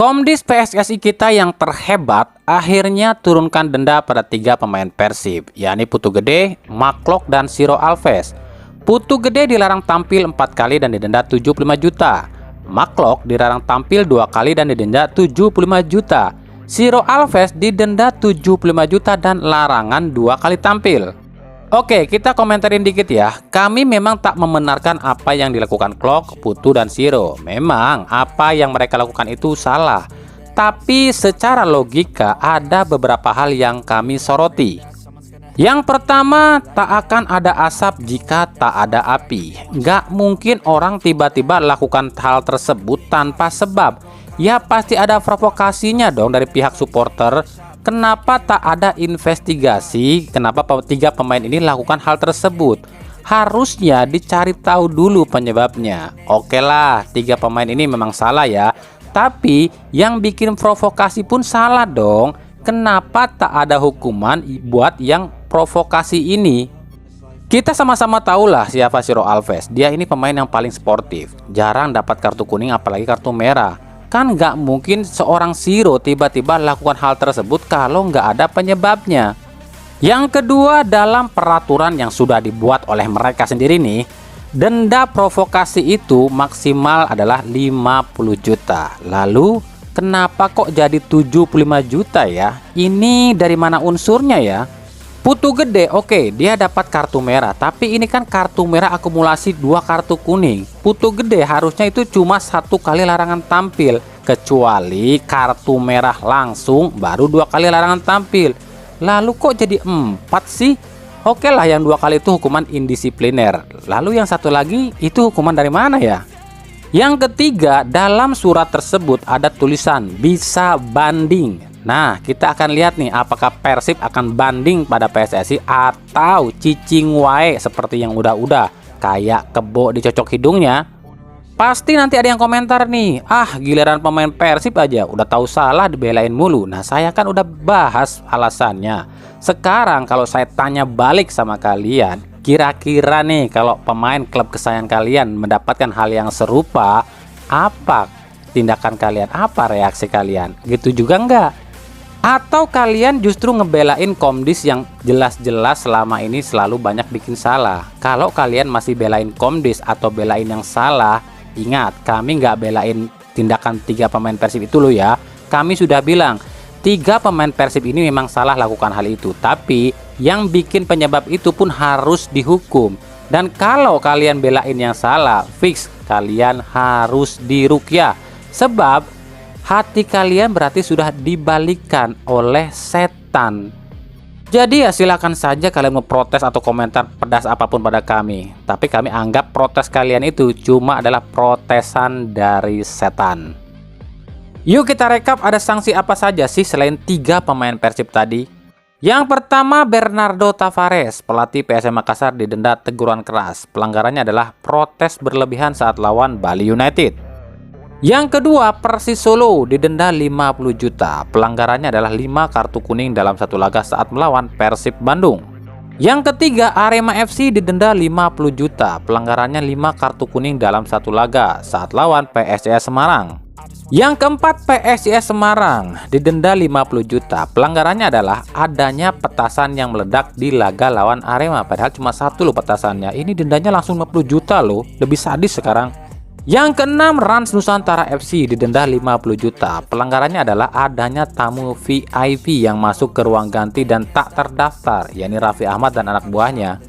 Komdis PSSI kita yang terhebat akhirnya turunkan denda pada 3 pemain Persib, yakni Putu Gede, Maklok, dan Siro Alves. Putu Gede dilarang tampil 4 kali dan didenda 75 juta. Maklok dilarang tampil 2 kali dan didenda 75 juta. Siro Alves didenda 75 juta dan larangan 2 kali tampil. Oke, kita komentarin dikit ya. Kami memang tak membenarkan apa yang dilakukan Klok, Putu, dan Siro. Memang apa yang mereka lakukan itu salah. Tapi secara logika ada beberapa hal yang kami soroti. Yang pertama, tak akan ada asap jika tak ada api. Gak mungkin orang tiba-tiba lakukan hal tersebut tanpa sebab. Ya pasti ada provokasinya dong dari pihak supporter. Kenapa tak ada investigasi? Kenapa 3 pemain ini lakukan hal tersebut? Harusnya dicari tahu dulu penyebabnya. Oke lah, 3 pemain ini memang salah ya. Tapi yang bikin provokasi pun salah dong. Kenapa tak ada hukuman buat yang provokasi ini? Kita sama-sama tahulah siapa Siro Alves. Dia ini pemain yang paling sportif. Jarang dapat kartu kuning apalagi kartu merah. Kan nggak mungkin seorang Siro tiba-tiba lakukan hal tersebut kalau nggak ada penyebabnya. Yang kedua, dalam peraturan yang sudah dibuat oleh mereka sendiri nih, denda provokasi itu maksimal adalah 50 juta. Lalu kenapa kok jadi 75 juta ya? Ini dari mana unsurnya ya? Putu Gede, oke, dia dapat kartu merah, tapi ini kan kartu merah akumulasi 2 kartu kuning. Putu Gede harusnya itu cuma 1 kali larangan tampil, kecuali kartu merah langsung baru 2 kali larangan tampil. Lalu kok jadi 4 sih? Oke lah, yang 2 kali itu hukuman indisipliner. Lalu yang 1 lagi itu hukuman dari mana ya? Yang ketiga, dalam surat tersebut ada tulisan bisa banding. Nah, kita akan lihat nih apakah Persib akan banding pada PSSI atau cicing wae seperti yang udah-udah kayak kebo dicocok hidungnya. Pasti nanti ada yang komentar nih, ah giliran pemain Persib aja udah tahu salah dibelain mulu. Nah, saya kan udah bahas alasannya. Sekarang kalau saya tanya balik sama kalian, kira-kira nih kalau pemain klub kesayangan kalian mendapatkan hal yang serupa, apa tindakan kalian, apa reaksi kalian? Gitu juga enggak? Atau kalian justru ngebelain Komdis yang jelas-jelas selama ini selalu banyak bikin salah? Kalau kalian masih belain Komdis atau belain yang salah, ingat, kami nggak belain tindakan 3 pemain Persib itu loh ya. Kami sudah bilang 3 pemain Persib ini memang salah lakukan hal itu, tapi yang bikin penyebab itu pun harus dihukum. Dan kalau kalian belain yang salah, fix kalian harus diruqyah. Sebab hati kalian berarti sudah dibalikkan oleh setan. Jadi ya silakan saja kalian mau protes atau komentar pedas apapun pada kami. Tapi kami anggap protes kalian itu cuma adalah protesan dari setan. Yuk kita rekap ada sanksi apa saja sih selain 3 pemain Persib tadi. Yang pertama, Bernardo Tavares, pelatih PSM Makassar didenda teguran keras. Pelanggarannya adalah protes berlebihan saat lawan Bali United. Yang kedua, Persis Solo didenda 50 juta. Pelanggarannya adalah 5 kartu kuning dalam 1 laga saat melawan Persib Bandung. Yang ketiga, Arema FC didenda 50 juta. Pelanggarannya 5 kartu kuning dalam 1 laga saat lawan PSIS Semarang. Yang keempat, PSIS Semarang didenda 50 juta. Pelanggarannya adalah adanya petasan yang meledak di laga lawan Arema. Padahal cuma 1 loh petasannya. Ini dendanya langsung 50 juta loh. Lebih sadis sekarang. Yang keenam, Rans Nusantara FC didenda 50 juta. Pelanggarannya adalah adanya tamu VIP yang masuk ke ruang ganti dan tak terdaftar, yakni Raffi Ahmad dan anak buahnya.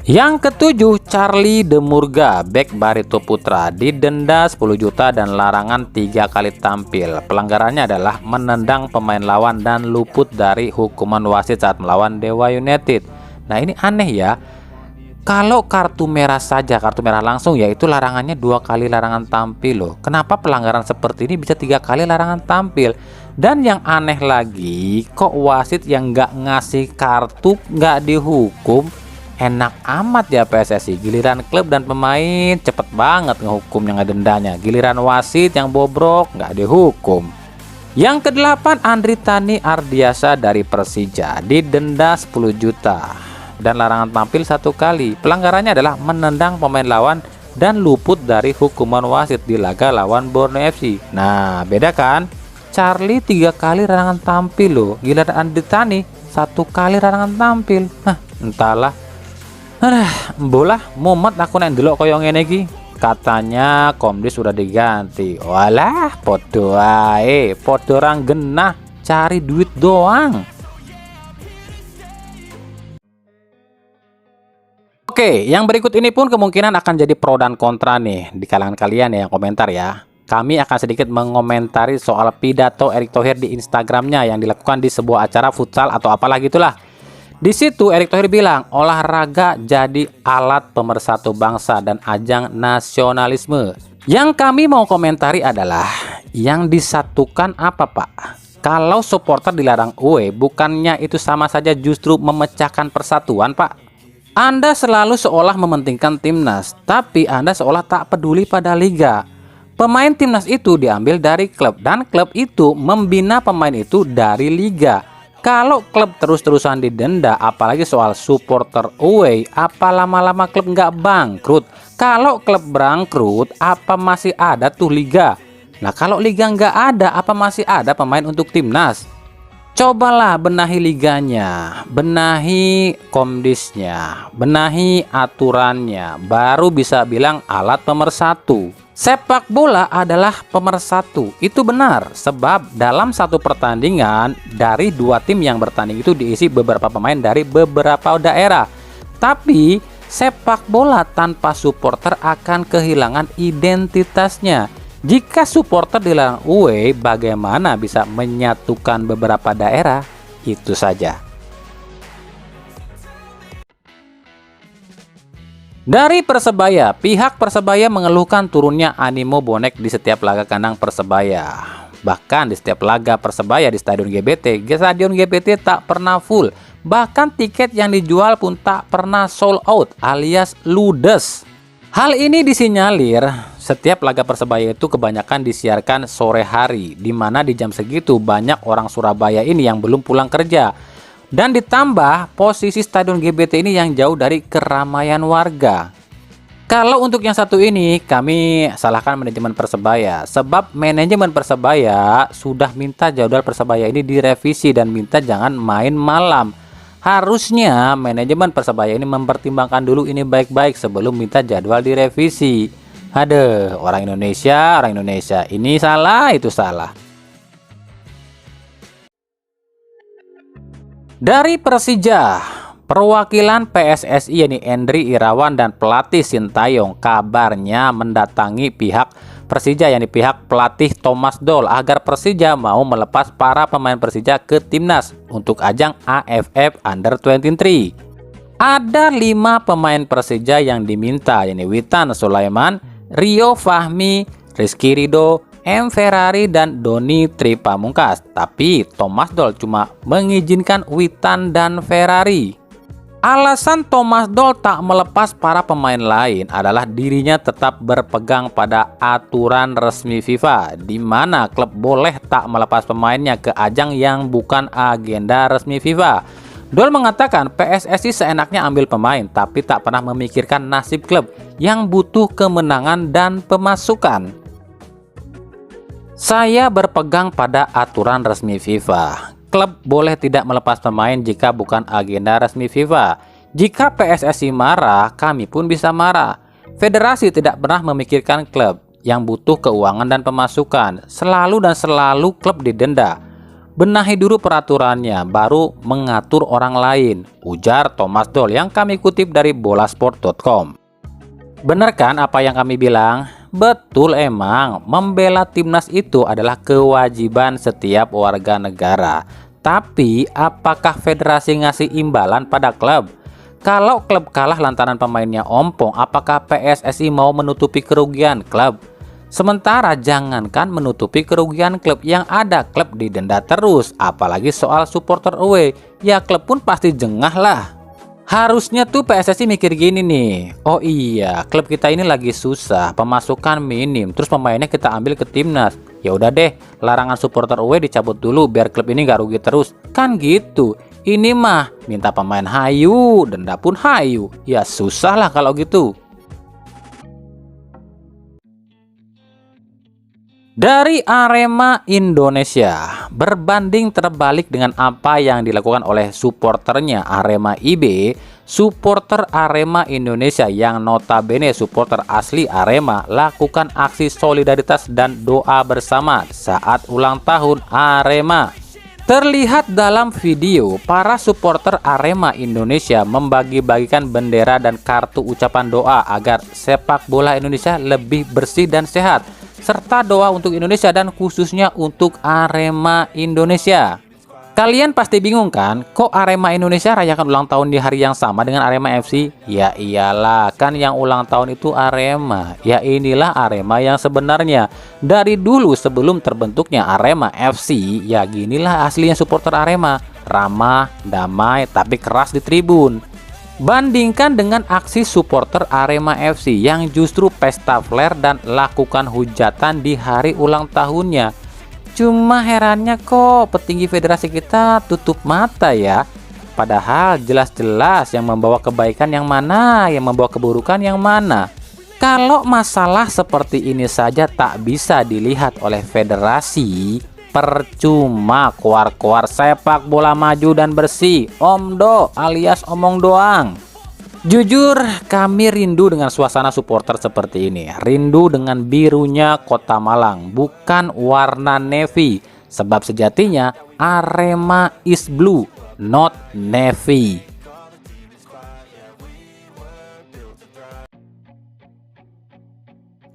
Yang ketujuh, Charlie Demurga, bek Barito Putra, didenda 10 juta dan larangan 3 kali tampil. Pelanggarannya adalah menendang pemain lawan dan luput dari hukuman wasit saat melawan Dewa United. Nah, ini aneh ya. Kalau kartu merah saja, kartu merah langsung, yaitu larangannya 2 kali larangan tampil loh. Kenapa pelanggaran seperti ini bisa 3 kali larangan tampil? Dan yang aneh lagi, kok wasit yang nggak ngasih kartu nggak dihukum? Enak amat ya PSSI. Giliran klub dan pemain cepet banget ngehukumnya, ngedendanya. Giliran wasit yang bobrok nggak dihukum. Yang kedelapan, Andri Tani Ardiasa dari Persija didenda 10 juta. Dan larangan tampil 1 kali. Pelanggarannya adalah menendang pemain lawan dan luput dari hukuman wasit di laga lawan Borneo FC. Nah, beda kan? Charlie 3 kali larangan tampil loh. Giliran Andita nih 1 kali larangan tampil. Entahlah. Bola mumet aku nek ndelok koyo ngene iki. Katanya Komdis sudah diganti. Walah, podo ae, podo orang genah, cari duit doang. Oke, yang berikut ini pun kemungkinan akan jadi pro dan kontra nih di kalangan kalian ya, yang komentar ya. Kami akan sedikit mengomentari soal pidato Erick Thohir di Instagramnya yang dilakukan di sebuah acara futsal atau apalah gitulah. Di situ Erick Thohir bilang olahraga jadi alat pemersatu bangsa dan ajang nasionalisme. Yang kami mau komentari adalah yang disatukan apa Pak? Kalau supporter dilarang away, bukannya itu sama saja justru memecahkan persatuan Pak? Anda selalu seolah mementingkan timnas, tapi Anda seolah tak peduli pada liga. Pemain timnas itu diambil dari klub dan klub itu membina pemain itu dari liga. Kalau klub terus-terusan didenda, apalagi soal supporter away, apa lama-lama klub nggak bangkrut? Kalau klub bangkrut, apa masih ada tuh liga? Nah, kalau liga nggak ada, apa masih ada pemain untuk timnas? Cobalah benahi liganya, benahi komdisnya, benahi aturannya, baru bisa bilang alat pemersatu. Sepak bola adalah pemersatu, itu benar, sebab dalam satu pertandingan dari 2 tim yang bertanding itu diisi beberapa pemain dari beberapa daerah. Tapi sepak bola tanpa supporter akan kehilangan identitasnya. Jika supporter dilarang away, bagaimana bisa menyatukan beberapa daerah? Itu saja. Dari Persebaya, pihak Persebaya mengeluhkan turunnya animo bonek di setiap laga kandang Persebaya. Bahkan di setiap laga Persebaya di Stadion GBT tak pernah full. Bahkan tiket yang dijual pun tak pernah sold out alias ludes. Hal ini disinyalir setiap laga Persebaya itu kebanyakan disiarkan sore hari, di mana di jam segitu banyak orang Surabaya ini yang belum pulang kerja. Dan ditambah posisi Stadion GBT ini yang jauh dari keramaian warga. Kalau untuk yang satu ini kami salahkan manajemen Persebaya, sebab manajemen Persebaya sudah minta jadwal Persebaya ini direvisi dan minta jangan main malam. Harusnya manajemen Persebaya ini mempertimbangkan dulu ini baik-baik sebelum minta jadwal direvisi. Aduh, orang Indonesia ini salah, itu salah. Dari Persija, perwakilan PSSI yakni Endri Irawan dan pelatih Sintayong kabarnya mendatangi pihak Persija yakni pihak pelatih Thomas Doll agar Persija mau melepas para pemain Persija ke timnas untuk ajang AFF Under-23. Ada 5 pemain Persija yang diminta yakni Witan Sulaiman, Rio Fahmi, Rizky Ridho, M. Ferrari dan Doni Tripamungkas. Tapi Thomas Doll cuma mengizinkan Witan dan Ferrari. Alasan Thomas Doll tak melepas para pemain lain adalah dirinya tetap berpegang pada aturan resmi FIFA, di mana klub boleh tak melepas pemainnya ke ajang yang bukan agenda resmi FIFA. Doll mengatakan PSSI seenaknya ambil pemain, tapi tak pernah memikirkan nasib klub yang butuh kemenangan dan pemasukan. Saya berpegang pada aturan resmi FIFA. Klub boleh tidak melepas pemain jika bukan agenda resmi FIFA. Jika PSSI marah, kami pun bisa marah. Federasi tidak pernah memikirkan klub yang butuh keuangan dan pemasukan. Selalu dan selalu klub didenda. Benahi dulu peraturannya, baru mengatur orang lain, ujar Thomas Doll yang kami kutip dari bolasport.com. Benar kan apa yang kami bilang? Betul emang, membela timnas itu adalah kewajiban setiap warga negara. Tapi apakah federasi ngasih imbalan pada klub? Kalau klub kalah lantaran pemainnya ompong, apakah PSSI mau menutupi kerugian klub? Sementara jangankan menutupi kerugian klub, yang ada klub didenda terus. Apalagi soal supporter away, ya klub pun pasti jengah lah. Harusnya tuh PSSI mikir gini nih, oh iya klub kita ini lagi susah, pemasukan minim, terus pemainnya kita ambil ke timnas. Ya udah deh, larangan supporter away dicabut dulu biar klub ini gak rugi terus. Kan gitu. Ini mah minta pemain hayu, denda pun hayu. Ya susah lah kalau gitu. Dari Arema Indonesia, berbanding terbalik dengan apa yang dilakukan oleh supporternya Arema IB, supporter Arema Indonesia yang notabene supporter asli Arema lakukan aksi solidaritas dan doa bersama saat ulang tahun Arema. Terlihat dalam video, para supporter Arema Indonesia membagi-bagikan bendera dan kartu ucapan doa agar sepak bola Indonesia lebih bersih dan sehat, serta doa untuk Indonesia dan khususnya untuk Arema Indonesia. Kalian pasti bingung kan, kok Arema Indonesia rayakan ulang tahun di hari yang sama dengan Arema FC? Ya iyalah, kan yang ulang tahun itu Arema. Ya inilah Arema yang sebenarnya. Dari dulu sebelum terbentuknya Arema FC, ya ginilah aslinya supporter Arema. Ramah, damai, tapi keras di tribun. Bandingkan dengan aksi supporter Arema FC yang justru pesta flare dan lakukan hujatan di hari ulang tahunnya. Cuma herannya kok petinggi federasi kita tutup mata ya. Padahal jelas-jelas yang membawa kebaikan yang mana, yang membawa keburukan yang mana. Kalau masalah seperti ini saja tak bisa dilihat oleh federasi, percuma keluar-keluar sepak bola maju dan bersih, omdo alias omong doang. Jujur, kami rindu dengan suasana supporter seperti ini. Rindu dengan birunya Kota Malang, bukan warna navy. Sebab sejatinya Arema is blue, not navy.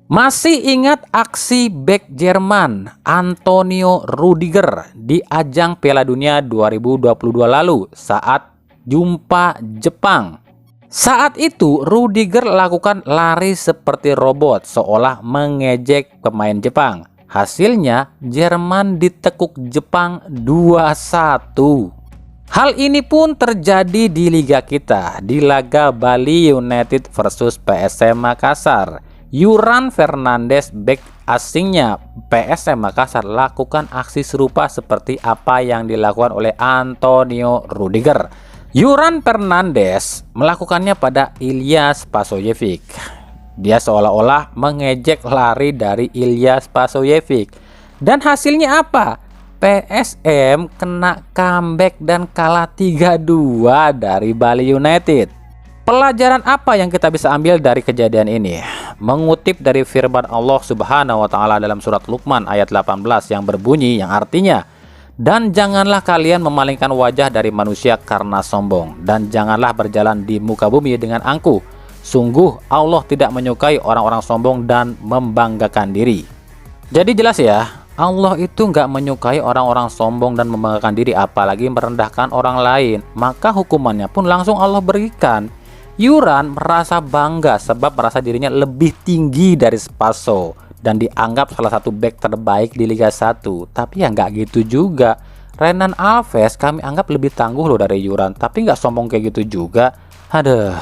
Masih ingat aksi bek Jerman Antonio Rudiger di ajang Piala Dunia 2022 lalu saat jumpa Jepang? Saat itu Rudiger lakukan lari seperti robot seolah mengejek pemain Jepang. Hasilnya Jerman ditekuk Jepang 2-1. Hal ini pun terjadi di liga kita di laga Bali United versus PSM Makassar. Yuran Fernandes bek asingnya PSM Makassar lakukan aksi serupa seperti apa yang dilakukan oleh Antonio Rudiger. Yuran Fernandes melakukannya pada Ilyas Pasojevic. Dia seolah-olah mengejek lari dari Ilyas Pasojevic. Dan hasilnya apa? PSM kena comeback dan kalah 3-2 dari Bali United. Pelajaran apa yang kita bisa ambil dari kejadian ini? Mengutip dari firman Allah Subhanahu wa taala dalam surat Luqman ayat 18 yang berbunyi, yang artinya, dan janganlah kalian memalingkan wajah dari manusia karena sombong, dan janganlah berjalan di muka bumi dengan angkuh. Sungguh Allah tidak menyukai orang-orang sombong dan membanggakan diri. Jadi jelas ya, Allah itu nggak menyukai orang-orang sombong dan membanggakan diri, apalagi merendahkan orang lain. Maka hukumannya pun langsung Allah berikan. Yuran merasa bangga sebab merasa dirinya lebih tinggi dari Spaso dan dianggap salah satu bek terbaik di Liga 1. Tapi ya nggak gitu juga. Renan Alves kami anggap lebih tangguh loh dari Yuran, tapi nggak sombong kayak gitu juga. Aduh.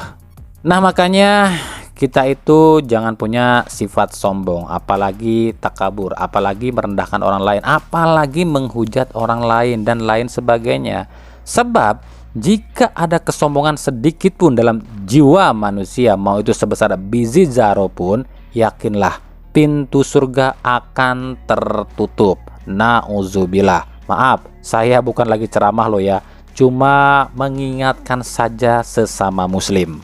Nah makanya kita itu jangan punya sifat sombong, apalagi takabur, apalagi merendahkan orang lain, apalagi menghujat orang lain dan lain sebagainya. Sebab jika ada kesombongan sedikit pun dalam jiwa manusia, mau itu sebesar biji zaro pun, yakinlah pintu surga akan tertutup. Nauzubillah. Maaf, saya bukan lagi ceramah loh ya, cuma mengingatkan saja sesama muslim.